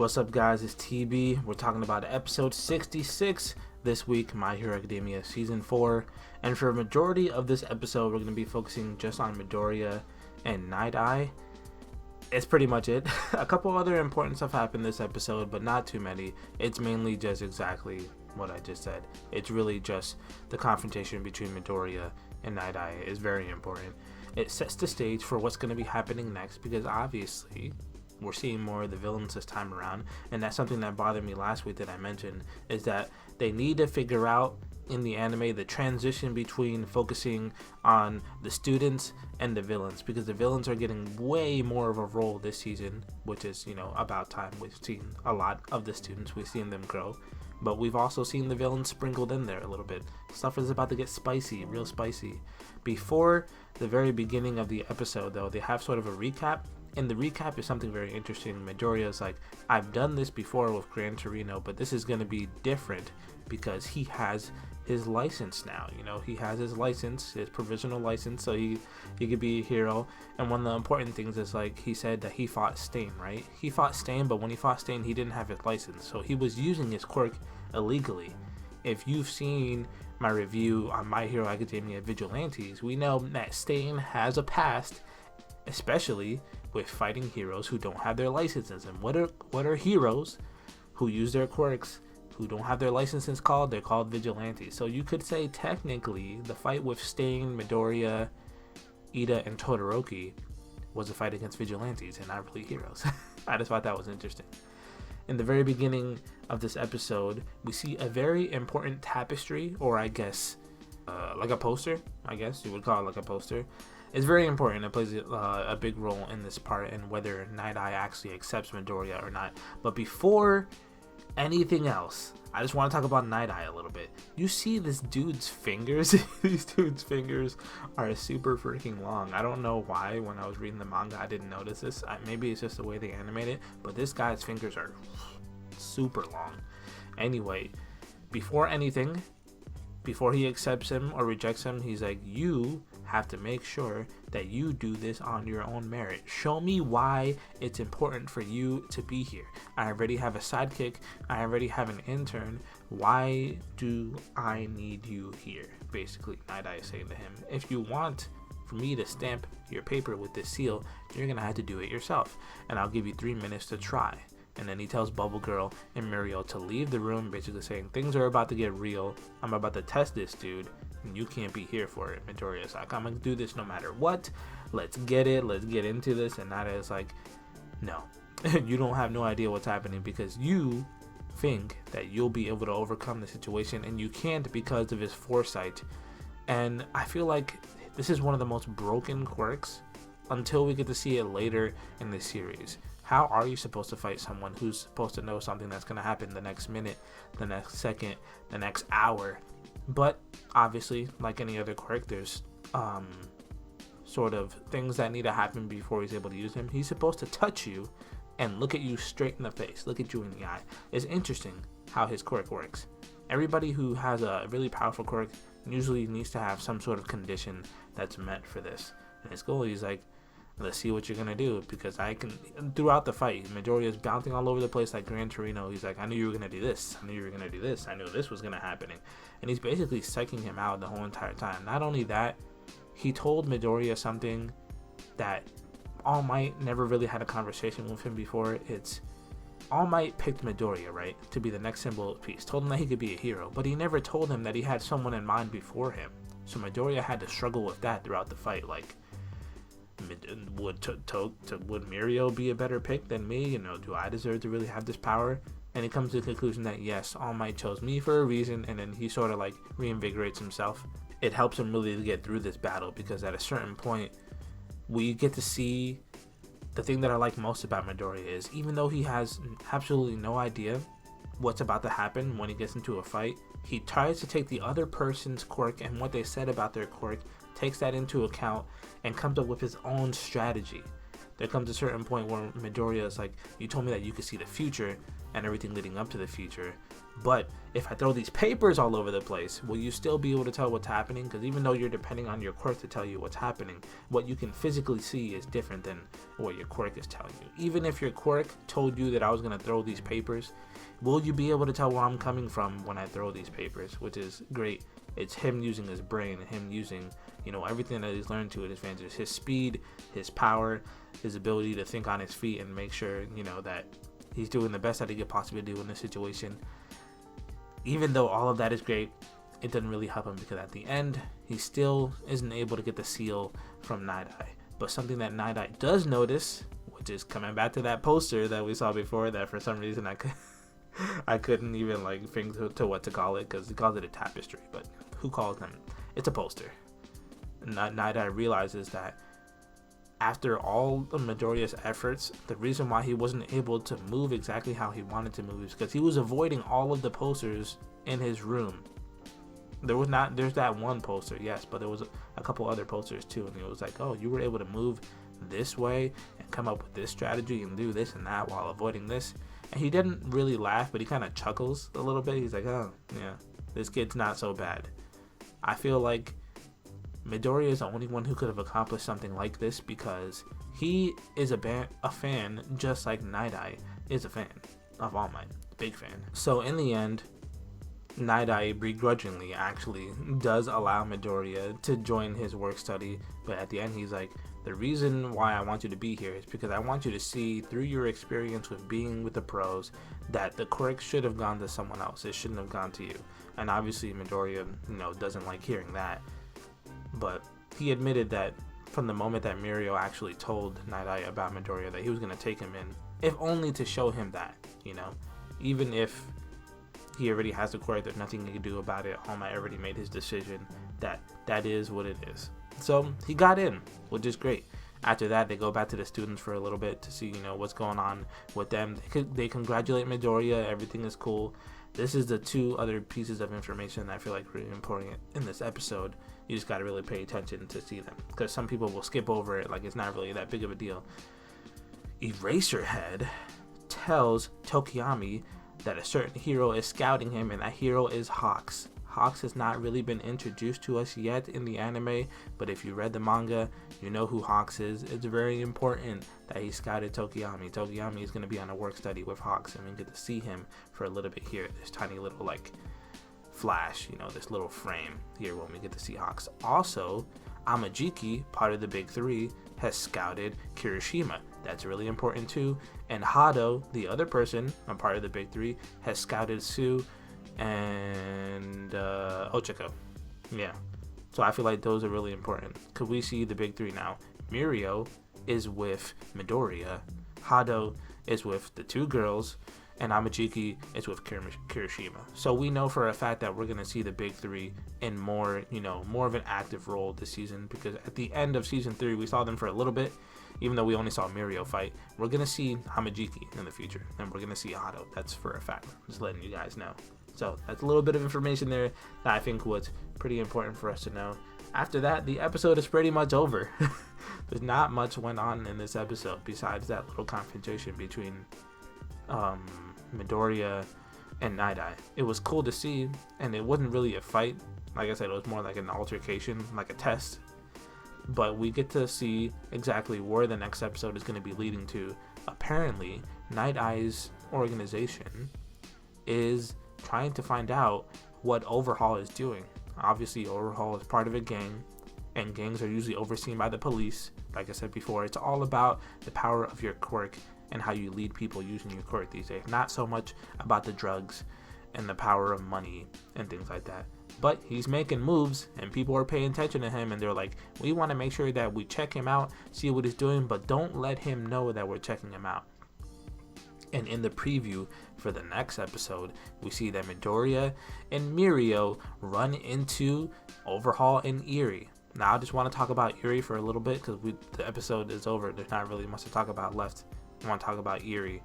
What's up, guys? It's TB. We're talking about episode 66 this week, My Hero Academia Season 4. And for a majority of this episode, we're going to be focusing just on Midoriya and Night Eye. It's pretty much it. A couple other important stuff happened this episode, but not too many. It's mainly just exactly what I just said. It's really just the confrontation between Midoriya and Night Eye is very important. It sets the stage for what's going to be happening next, because obviously we're seeing more of the villains this time around, and that's something that bothered me last week that I mentioned, is that they need to figure out in the anime the transition between focusing on the students and the villains, because the villains are getting way more of a role this season, which is, about time. We've seen a lot of the students, we've seen them grow, but we've also seen the villains sprinkled in there a little bit. Stuff is about to get spicy, real spicy. Before the very beginning of the episode, though, they have sort of a recap. And the recap is something very interesting. Midoriya's like, I've done this before with Gran Torino, but this is going to be different because he has his license now. He has his license, his provisional license, so he could be a hero. And one of the important things is, like, he said that he fought Stain, right? He fought Stain, but when he fought Stain, he didn't have his license, so he was using his quirk illegally. If you've seen my review on My Hero Academia Vigilantes, we know that Stain has a past, especially with fighting heroes who don't have their licenses. And what are heroes who use their quirks who don't have their licenses called? They're called vigilantes. So you could say technically the fight with Stain, Midoriya, Ida, and Todoroki was a fight against vigilantes and not really heroes. I just thought that was interesting. In the very beginning of this episode, we see a very important tapestry, or I guess like a poster. I guess you would call it like a poster. It's very important. It plays a big role in this part and whether Night Eye actually accepts Midoriya or not. But before anything else, I just want to talk about Night Eye a little bit. You see this dude's fingers? These dude's fingers are super freaking long. I don't know why when I was reading the manga I didn't notice this. Maybe it's just the way they animate it, but this guy's fingers are super long. Anyway, before anything, before he accepts him or rejects him, he's like, you have to make sure that you do this on your own merit. Show me why it's important for you to be here. I already have a sidekick. I already have an intern. Why do I need you here? Basically, Night Eye is saying to him, if you want for me to stamp your paper with this seal, you're gonna have to do it yourself, and I'll give you 3 minutes to try. And then he tells Bubble Girl and Muriel to leave the room, basically saying, things are about to get real. I'm about to test this dude, and you can't be here for it. Midoriya's like, I'm gonna do this no matter what. Let's get it. Let's get into this. And Nada is like, no, you don't have no idea what's happening because you think that you'll be able to overcome the situation, and you can't because of his foresight. And I feel like this is one of the most broken quirks until we get to see it later in the series. How are you supposed to fight someone who's supposed to know something that's going to happen the next minute, the next second, the next hour? But obviously, like any other quirk, there's sort of things that need to happen before he's able to use him. He's supposed to touch you and look at you straight in the face, look at you in the eye. It's interesting how his quirk works. Everybody who has a really powerful quirk usually needs to have some sort of condition that's meant for this. And his goal, he's like, let's see what you're gonna do, because I can. Throughout the fight, Midoriya is bouncing all over the place like Gran Torino. He's like, I knew you were gonna do this. I knew you were gonna do this. I knew this was gonna happen. And he's basically psyching him out the whole entire time. Not only that, he told Midoriya something that All Might never really had a conversation with him before. It's All Might picked Midoriya, right, to be the next symbol of peace. Told him that he could be a hero, but he never told him that he had someone in mind before him. So Midoriya had to struggle with that throughout the fight. Like, would Muriel be a better pick than me? Do I deserve to really have this power? And he comes to the conclusion that yes, All Might chose me for a reason, and then he sort of like reinvigorates himself. It helps him really to get through this battle, because at a certain point we get to see the thing that I like most about Midoriya is, even though he has absolutely no idea what's about to happen when he gets into a fight, he tries to take the other person's quirk and what they said about their quirk, takes that into account, and comes up with his own strategy. there comes a certain point where Midoriya is like, you told me that you could see the future and everything leading up to the future, but if I throw these papers all over the place, will you still be able to tell what's happening? Because even though you're depending on your quirk to tell you what's happening, what you can physically see is different than what your quirk is telling you. Even if your quirk told you that I was going to throw these papers, will you be able to tell where I'm coming from when I throw these papers? Which is great. It's him using his brain, him using, everything that he's learned to his advantage. His speed, his power, his ability to think on his feet and make sure, that he's doing the best that he could possibly do in this situation. Even though all of that is great, it doesn't really help him because at the end, he still isn't able to get the seal from Night Eye. But something that Night Eye does notice, which is coming back to that poster that we saw before, that for some reason I couldn't even think to what to call it, because he calls it a tapestry, but who calls them? It's a poster. Night Eye realizes that after all of Midoriya's efforts, the reason why he wasn't able to move exactly how he wanted to move is because he was avoiding all of the posters in his room. There's that one poster, yes, but there was a couple other posters too, and it was like, oh, you were able to move this way and come up with this strategy and do this and that while avoiding this. And he didn't really laugh, but he kind of chuckles a little bit. He's like, oh, yeah, this kid's not so bad. I feel like Midoriya is the only one who could have accomplished something like this because he is a fan just like Night Eye is a fan of All Might, big fan. So in the end, Night Eye begrudgingly actually does allow Midoriya to join his work study, but at the end he's like, the reason why I want you to be here is because I want you to see through your experience with being with the pros that the quirk should have gone to someone else. It shouldn't have gone to you. And obviously Midoriya, doesn't like hearing that. But he admitted that from the moment that Mirio actually told Night Eye about Midoriya that he was going to take him in, if only to show him that, even if he already has the quirk, there's nothing he can do about it. All Might already made his decision that is what it is. So he got in, which is great. After that, they go back to the students for a little bit to see, what's going on with them. They congratulate Midoriya. Everything is cool. This is the two other pieces of information that I feel like really important in this episode. You just got to really pay attention to see them, because some people will skip over it like it's not really that big of a deal. Eraserhead tells Tokiyami that a certain hero is scouting him, and that hero is Hawks. Hawks has not really been introduced to us yet in the anime, but if you read the manga, you know who Hawks is. It's very important that he scouted Tokiyami. Tokiyami is going to be on a work study with Hawks, and we get to see him for a little bit here. This tiny little flash, this little frame here when we get to see Hawks. Also, Amajiki, part of the big three, has scouted Kirishima. That's really important too. And Hado, the other person, a part of the big three, has scouted Sue and Ochako. Yeah. So I feel like those are really important. Could we see the big three now? Mirio is with Midoriya. Hado is with the two girls. And Amajiki is with Kirishima. So we know for a fact that we're going to see the big three in more of an active role this season, because at the end of season 3, we saw them for a little bit, even though we only saw Mirio fight. We're going to see Amajiki in the future, and we're going to see Hado. That's for a fact. Just letting you guys know. So that's a little bit of information there that I think was pretty important for us to know. After that, the episode is pretty much over. There's not much went on in this episode besides that little confrontation between Midoriya and Night Eye. It was cool to see, and it wasn't really a fight. Like I said, it was more like an altercation, like a test. But we get to see exactly where the next episode is going to be leading to. Apparently, Night Eye's organization is trying to find out what Overhaul is doing. Obviously, Overhaul is part of a gang, and gangs are usually overseen by the police. Like I said before, it's all about the power of your quirk and how you lead people using your quirk these days. Not so much about the drugs and the power of money and things like that. But he's making moves, and people are paying attention to him, and they're like, we want to make sure that we check him out, see what he's doing, but don't let him know that we're checking him out. And in the preview for the next episode, we see that Midoriya and Mirio run into Overhaul and Eri. Now I just want to talk about Eri for a little bit, because the episode is over. There's not really much to talk about left. I want to talk about Eri.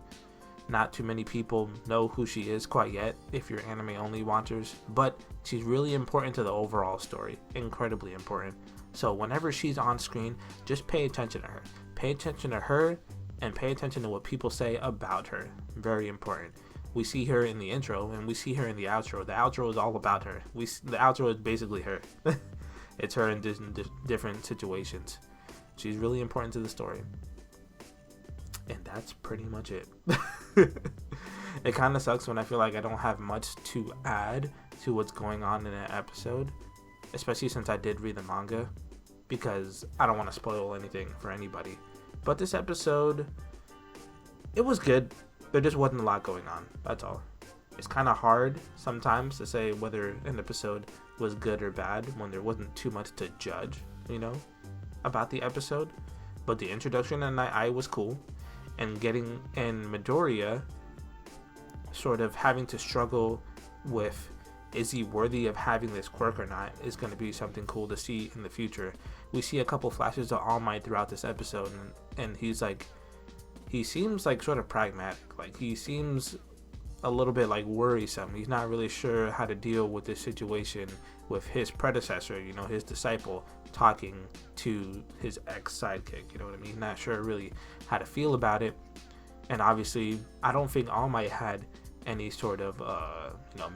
Not too many people know who she is quite yet, if you're anime only watchers, but she's really important to the overall story. Incredibly important. So whenever she's on screen, just pay attention to her. Pay attention to her and pay attention to what people say about her. Very important. We see her in the intro and we see her in the outro. The outro is all about her. The outro is basically her. It's her in different situations. She's really important to the story. And that's pretty much it. It kind of sucks when I feel like I don't have much to add to what's going on in an episode, especially since I did read the manga, because I don't want to spoil anything for anybody. But this episode, it was good. There just wasn't a lot going on. That's all. It's kind of hard sometimes to say whether an episode was good or bad when there wasn't too much to judge, about the episode. But the introduction and I was cool. And getting in Midoriya sort of having to struggle with, is he worthy of having this quirk or not, is going to be something cool to see in the future. We see a couple flashes of All Might throughout this episode, and he seems like sort of pragmatic. Like, he seems a little bit like worrisome. He's not really sure how to deal with this situation with his predecessor, his disciple, talking to his ex-sidekick, you know what I mean? He's not sure really how to feel about it. And obviously, I don't think All Might had any sort of,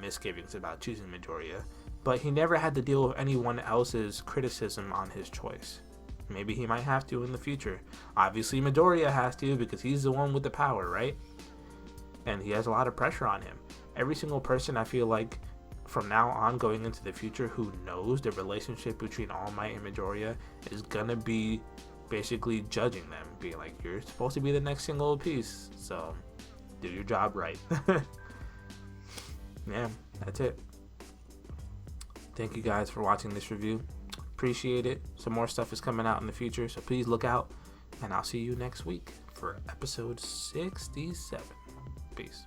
misgivings about choosing Midoriya. But he never had to deal with anyone else's criticism on his choice. Maybe he might have to in the future. Obviously, Midoriya has to because he's the one with the power, right? And he has a lot of pressure on him. Every single person, I feel like, from now on going into the future, who knows the relationship between All Might and Midoriya is gonna be basically judging them, being like, you're supposed to be the next single piece, so do your job right. Yeah, that's it. Thank you guys for watching this review. Appreciate it. Some more stuff is coming out in the future, so please look out, and I'll see you next week for episode 67. Peace.